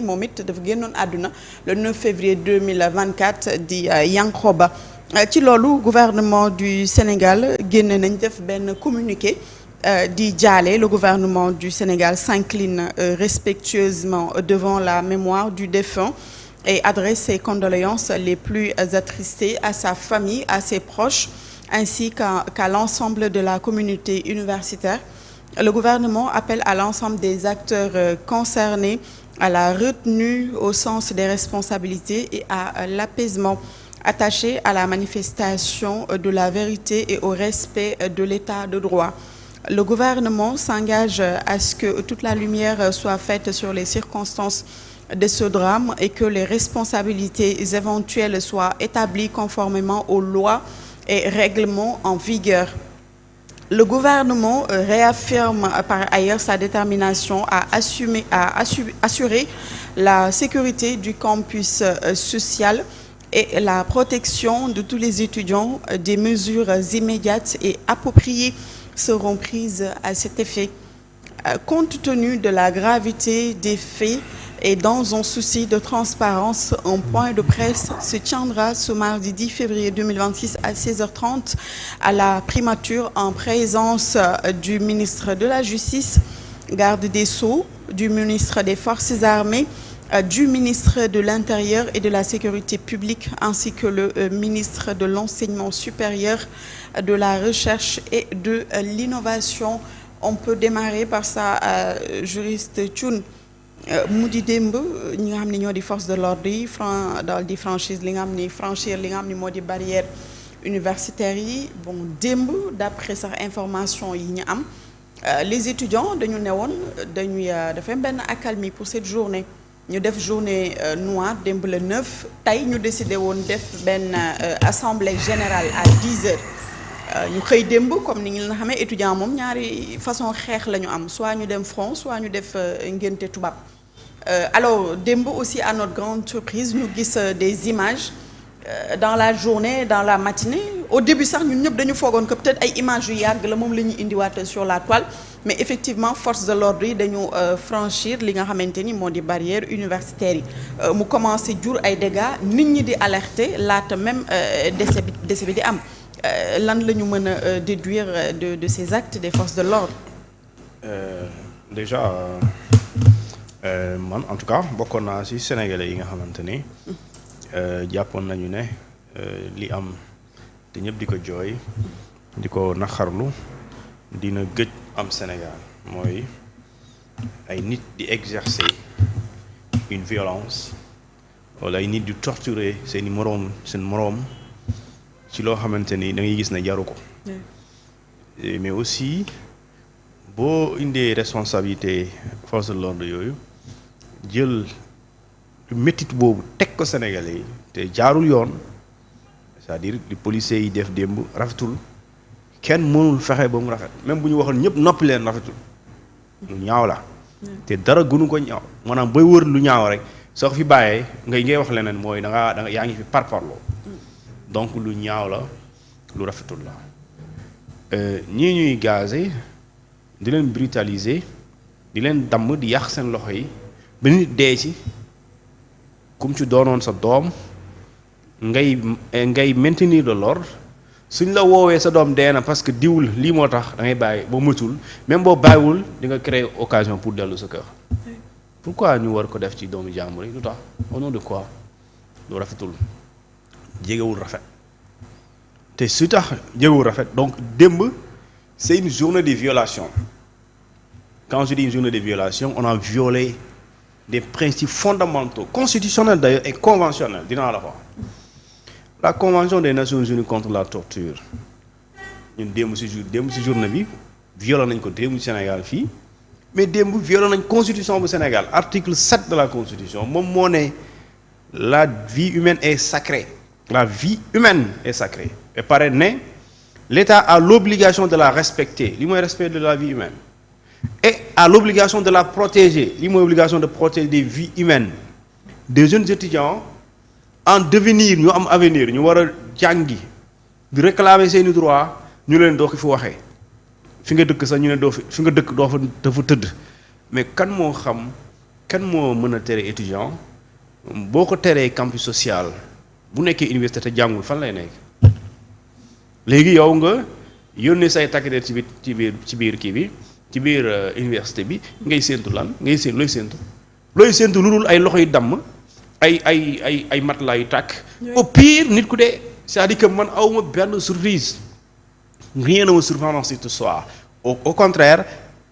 moom it dafa génnoon àdduna le 9 février 2024 di Yankhoba ci loolu gouvernement du Sénégal génne nañ def benn communiqué di jaale. Le gouvernement du Sénégal s'incline respectueusement devant la mémoire du défunt et adresse ses condoléances les plus attristées à sa famille, à ses proches, ainsi qu'à l'ensemble de la communauté universitaire. Le gouvernement appelle à l'ensemble des acteurs concernés à la retenue au sens des responsabilités et à l'apaisement, attaché à la manifestation de la vérité et au respect de l'état de droit. Le gouvernement s'engage à ce que toute la lumière soit faite sur les circonstances de ce drame et que les responsabilités éventuelles soient établies conformément aux lois et règlements en vigueur. Le gouvernement réaffirme par ailleurs sa détermination à assurer la sécurité du campus social et la protection de tous les étudiants. Des mesures immédiates et appropriées seront prises à cet effet. Compte tenu de la gravité des faits et dans un souci de transparence, un point de presse se tiendra ce mardi 10 février 2026 à 16h30 à la primature en présence du ministre de la Justice, garde des Sceaux, du ministre des Forces armées, du ministre de l'Intérieur et de la Sécurité publique, ainsi que le ministre de l'Enseignement supérieur, de la Recherche et de l'Innovation. On peut démarrer par ça, juriste Thioune. mu di démb ñi nga xam ne ñoo di force de l'ordre yi daal di franchir li nga xam ne moo di barrière universitaire yi. Bon démb d'après sax information yi ñu am les étudiants dañu newoon dañuy dafay benn accalmie pour cette journée. ñu def journée noire démb le 9 tey ñu décidé woon def benn assemblée générale à 10 heures. ñu xëy démb comme ni nga xamee étudiant moom ñaari façon xeex la ñu am, soit ñu dem front soit ñu def ngénte tubaab. Alors démb aussi à notre grande surprise ñu gis des images dans la journée, dans la matinée. Au début sax ñun ñëpp dañu foogoon que peut-être ay images yu yàgg la moom la ñuy indiwaat sur la toile, mais effectivement force de l'ordre yi dañu franchir li nga xamante ni moo di barrière universitaire yi. Mu commencé jur ay dégâts, nit ñi di alerter laata même décès bi di am. Lan la ñu mën a déduire de ces actes des forces de l'ordre? Déjà man en tout cas bokkoon naa ci sénégalais yi nga xamante ni jàppoon nañu ne li am te ñëpp di ko jooy di ko naxarlu dina gëj am Sénégal, mooy ay nit di exercer une violence wala ay nit di torturer seen moroom ci loo xamante ni da ngay gis ne jaru ko. Mais aussi boo indee responsabilité force de l'ordre yooyu jël métit boobu teg ko Sénégalais yi te jaarul yoon, c'est-à-dire li policiers yi def démb rafetul, kenn mënul fexe ba mu rafet, même bu ñu waxoon ñëpp noppi leen rafetul, lu ñaaw la. te dara gënu ko ñaaw, maanaam booy wër lu ñaaw rek soo ko fi bàyyee ngay wax leneen mooy da nga yaa ngi fi parparloo. Donc lu ñaaw la, lu rafetul la. ñii ñuy gazé di leen brutaliser di leen damm di yàq seen loxo yi ba nit dee ci, kum ci doonoon sa doom ngay maintenir de l'ordre. Suñ la woowee sa doom dee na parce que diwul lii moo tax da ngay bàyyi ba mëtul, même boo bàyyiwul di nga créer occasion pour dellu sa kër. Pourquoi ñu war ko def ci doomu jàmbur yi lu tax? Au nom de quoi? Lu rafetul, jegewul rafet te su tax jegewul rafet. Donc démb c'est une journée de violation. Quand je dis une journée de violation, on a violé des principes fondamentaux, constitutionnels d'ailleurs et conventionnels, dinaa la wax. La Convention des Nations Unies contre la torture, ñun démb ci journée bi violé nañ ko démb Sénégal fii, mais démb violé nañ constitution bu Sénégal, article 7 de la constitution moom moo ne la vie humaine est sacrée. La vie humaine est sacrée. Et pareil, l'État a l'obligation de la respecter, li mooy respect de la vie humaine, et a l'obligation de la protéger, li mooy obligation de protéger des vies humaines. Des jeunes étudiants en devenir, ñu am avenir, ñu war a jàngi di réclamer seeni droit, ñu leen doo ko fi waxee fi nga dëkk sax ñu ne doo fi nga dëkk doo fa dafa tëdd. Mais kan moo xam kan moo mën a tere étudiant boo ko teree campus social bu nekkee université te jàngul fan lay nekk léegi yow nga yónnee say takk der ci biir kii bi ci biir université bi ngay séentu lan ngay séentu looy séentu lu dul ay loxo yu damm ay matelas yu tàkk. au pire nit ku dee c'est-à-dire que man awma benn surprise rien ne me surprend dans cette histoire au contraire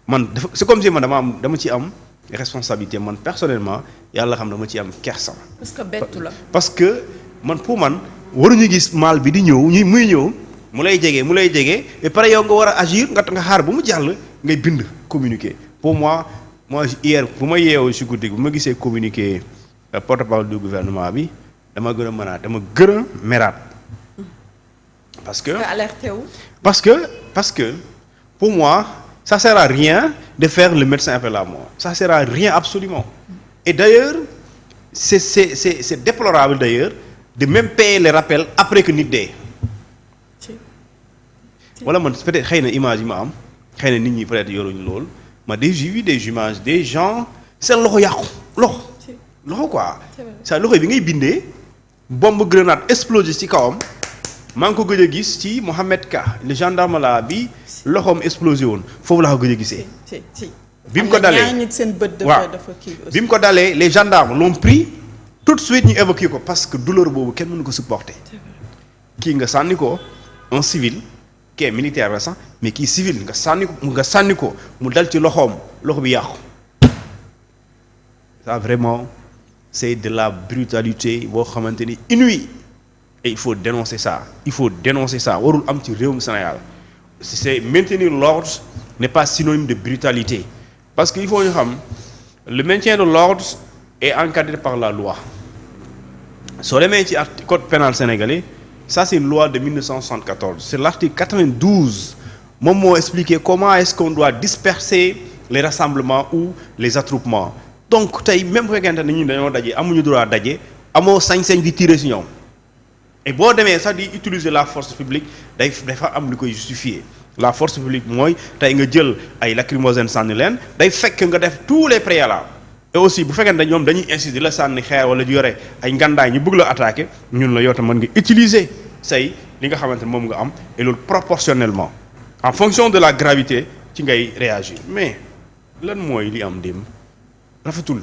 man c'est comme si man dama ci am responsabilité man personnellement yàlla xam dama ci am kersa. parce que bettu la. parce que man pour man waruñu gis mal bi di ñëw muy ñëw mu lay jege et pare yow nga war a agir nga xaar ba mu jàll ngay bind communiquer pour moi hier bu ma yeewoo si guddi bu ma gisee communiquer porte-parole du gouvernement bi dama gën a meraat parce que alerté wu. parce que pour moi ça sert à rien de faire le médecin après la mort ça sert à rien absolument et d'ailleurs c'est déplorable d'ailleurs de même payer les rappels après que nit dee wala man peut-être xëy na image yi ma am xëy na nit ñi peut-être yoruñu loolu ma j'ai vu des images des gens seen loxo yàqu loxo quoi sa loxo bi ngay bindee bombe grenade explosé ci kawam maa ngi ko gëj a gis ci Mohamed Ka le gendarme là bi loxoom explosé woon foofu laa ko gëj a gisee bi mu ko dalee waaw bi mu ko dalee les gendarmes l'ont pris tout de suite ñu évacué ko parce que douleur boobu kenn mënu ko supporter kii nga sànni ko un civil kii militaire la sax mais kii civil nga sànni ko mu dal ci loxoom loxo bi yàqu ça vraiment c'est de la brutalité boo xamante ni inouïe et il faut dénoncer ça warul am ci réewum Sénégal c'est maintenir l'ordre n'est pas synonyme de brutalité parce que il faut ñu xam le maintien de l'ordre est encadré par la loi soo demee ci code pénal sénégalais ça c'est une loi de 1974 c'est l'article 92 moom moo expliqué comment est-ce qu'on doit disperser les rassemblements ou les attroupements donc tey même bu fekkente ne ñun dañoo daje amuñu droit daje amoo sañ-sañ di tirer ci ñoom et boo demee sax di utiliser la force publique dafa am lu koy justifier la force publique mooy tey nga jël ay lacrymogène sànni leen day fekk nga def tous les préalables et aussi bu fekkee ne ñoom dañuy insister la sànni xeer wala di yore ay ngandaay ñu bëgg la attaquer ñun la yow tam mën nga utiliser say li nga xamante ne moom nga am et loolu proportionnellement en fonction de la gravité ci ngay réagir mais lan mooy li am démb rafetul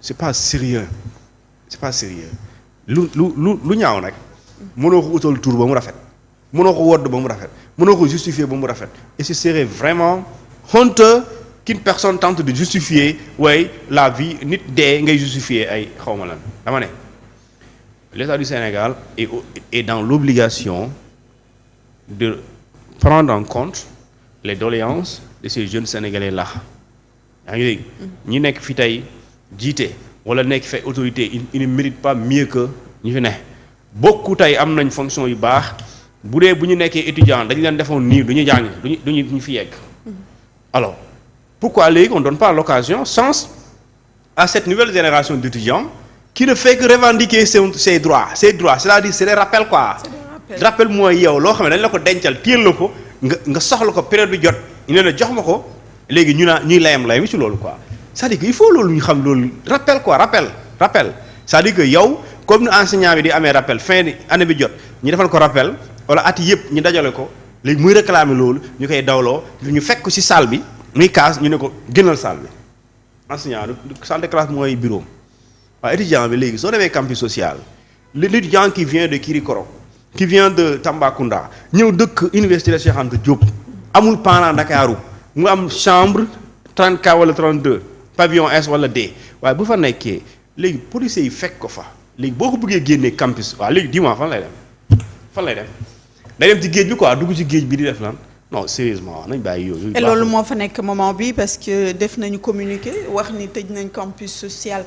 c'est pas sérieux lu ñaaw nag mënoo ko utal tur ba mu rafet mënoo ko wodd ba mu rafet mënoo ko justifier ba mu rafet et ce serait vraiment honteux qu'une personne tente de justifier la vie nit dee ngay justifier ay xawma lan dama ne l'État du Sénégal est dans l'obligation de prendre en compte les doléances de ces jeunes Sénégalais là yaa ngi dégg ñi nekk fi tey jiite wala nekk fi autorité ils ne méritent pas mieux que ñi fi ne bokku tey am nañ fonction yu baax bu dee bu ñu nekkee étudiant dañu leen defoon nii du ñu jàng duñu fi yegg alors pourquoi léegi on donne pas l'occasion chance à cette nouvelle génération d'étudiants qui ne fait que revendiquer ses droits c'est-à-dire c'est des rappels quoi rappel mooy yow loo xam ne dañ la ko dencal téel la ko nga soxla ko période bi jot ñu ne la jox ma ko léegi ñuy layam ci loolu quoi c'est-à-dire que il faut loolu ñu xam loolu rappel quoi rappel c'est-à-dire que yow comme ni enseignant bi di amee rappel fin année bi jot ñu defal ko rappel wala at yëpp ñu dajale ko léegi muy réclamer loolu ñu koy dawloo ñu fekk ko ci salle bi muy kaas ñu ne ko génnal salle bi enseignant salle de classe mooy bureau waaye étudiant bi léegi soo demee campus social l'étudiant qui vient de Kirikoro qui vient de Tambacounda ñëw dëkk université Cheikh Anta Diop amul pendant Ndakaaru mu am chambre 30K wala 32 pavillon S wala D waaye bu fa nekkee léegi policiers yi fekk ko fa léegi boo ko bëggee génnee campus waaw léegi dis-moi fan lay dem day dem ci géej bi quoi dugg ci géej bi di def lan non sérieusement nañ bàyyi yooyu. et loolu moo fa nekk moment bi parce que def nañu communiqué wax ni tëj nañ campus social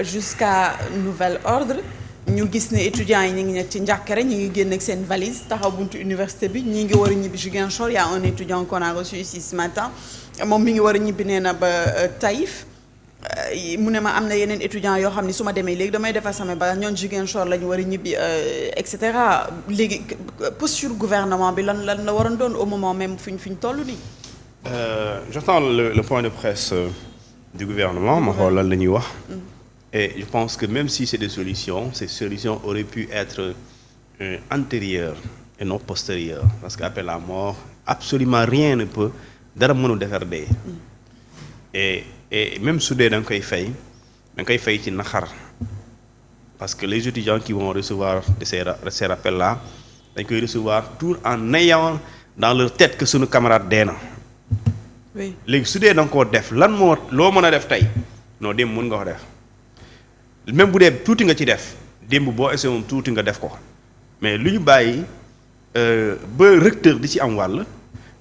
jusqu'à nouvel ordre ñu gis ne étudiants yi ñu ngi nekk ci njàkkare ñu ngi génn ak seen valise taxaw buntu université bi ñi ngi war a ñibbi Ziguinchor y a un étudiant qu'on a reçu ici ce matin moom mi ngi war a ñibbi nee na ba Taïf mu ne ma am na yeneen étudiants yoo xam ne su ma demee léegi damay defar sama ba ñoon Ziguinchor la ñu war a ñibbi et cetera léegi posture gouvernement bi lan la waroon doon au moment même fi ñu toll nii. J'attends le point de presse du gouvernement ma xool lan la ñuy wax. Et je pense que même si c'est des solutions, ces solutions auraient pu être antérieures et non postérieures parce que après la mort absolument rien ne peut dara mënu defar dee. Et même su dee da nga koy fay ci naxar parce que les étudiants qui vont recevoir ces rappels là dañ koy recevoir tout en ayant dans leur tête que suñu camarade dee na. oui léegi su dee da nga koo def lan moo loo mën a def tey non démb mën nga ko def même bu dee tuuti nga ci def démb boo essayé moom tuuti nga def ko mais lu ñu bàyyi ba recteur di ci am wàll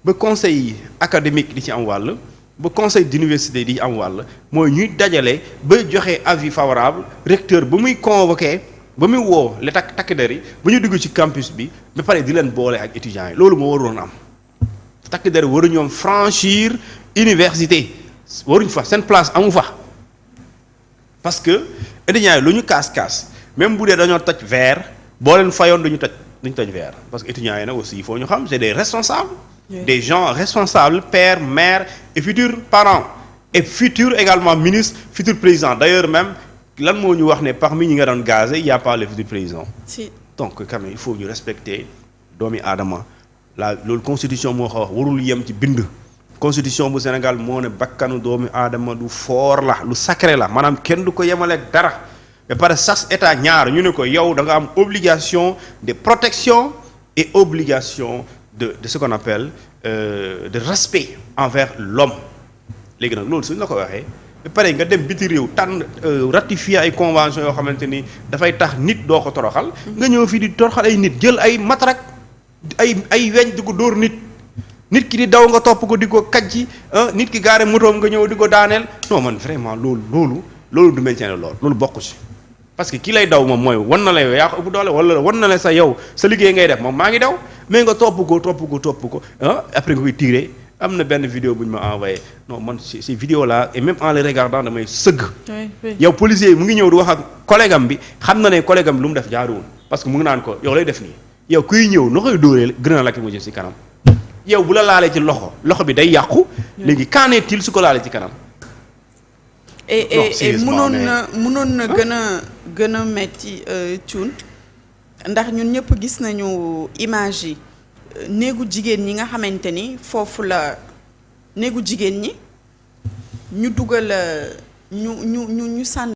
ba conseil académique di ci am wàll ba conseil d'université di ci am wàll mooy ñuy dajale ba joxe avis favorable recteur ba muy convoqué ba muy woo les takk der yi ba ñu dugg ci campus bi ba pare di leen boole ak étudiants yi loolu moo waroon am takk der waru ñoom franchir université waruñ fa seen place amu fa parce que étudiants yi lu ñu kaas même bu dee dañoo toj verre boo leen fayoon duñu toj verre parce que étudiants yi nag aussi il faut ñu xam c'est des responsables. Oui. Des gens responsables pères mères et futurs parents et futurs également ministres futurs présidents d'ailleurs même lan moo ñu wax ne parmi ñi nga doon gazé il y a pas le futur président. Si. Donc quand même il faut ñu respecter doomi aadama loolu constitution moo ko wax warul yem ci bind. constitution bu Sénégal moo ne bakkanu doomi aadama du foor la lu sacré la maanaam kenn du ko yemaleeg dara ba pare sax état ñaar ñu ne ko yow da nga am obligation de protection et obligation de ce qu'on appelle de respect envers l'homme léegi nag loolu suñ la ko waxee ba pare nga dem biti réew tànn ratifier ay convention yoo xamante ni dafay tax nit doo ko toroxal nga ñëw fii di toroxal ay nit jël ay matrak ay weñ di ko dóor nit ki di daw nga topp ko di ko kajji nit ki gaare motoom nga ñëw di ko daaneel non man vraiment loolu du maintien loolu bokku ci parce que ki lay daw moom mooy wan na la yow yaa ko ëpp doole wala wan na la sa yow sa liggéey ngay def moom maa ngi daw mais nga topp ko après nga koy tirer am na benn vidéo bu ñu ma envoyé non man ces vidéos là et même en les regardant damay sëgg. yow policier yi mu ngi ñëw di wax ak collègue am bi xam na ne collègue am bi lu mu def jaaruwul parce que mu ngi naan ko yow lay def nii yow kuy ñëw noo koy dóoree gën a lakk mu jëm ci kanam yow bu la laalee ci loxo bi day yàqu. léegi qu'en est-il su ko laalee ci kanam. et mënoon na gën a metti Thioune ndax ñun ñëpp gis nañu image yi néegu jigéen ñi nga xamante ni foofu la néegu jigéen ñi ñu dugal ñu sànni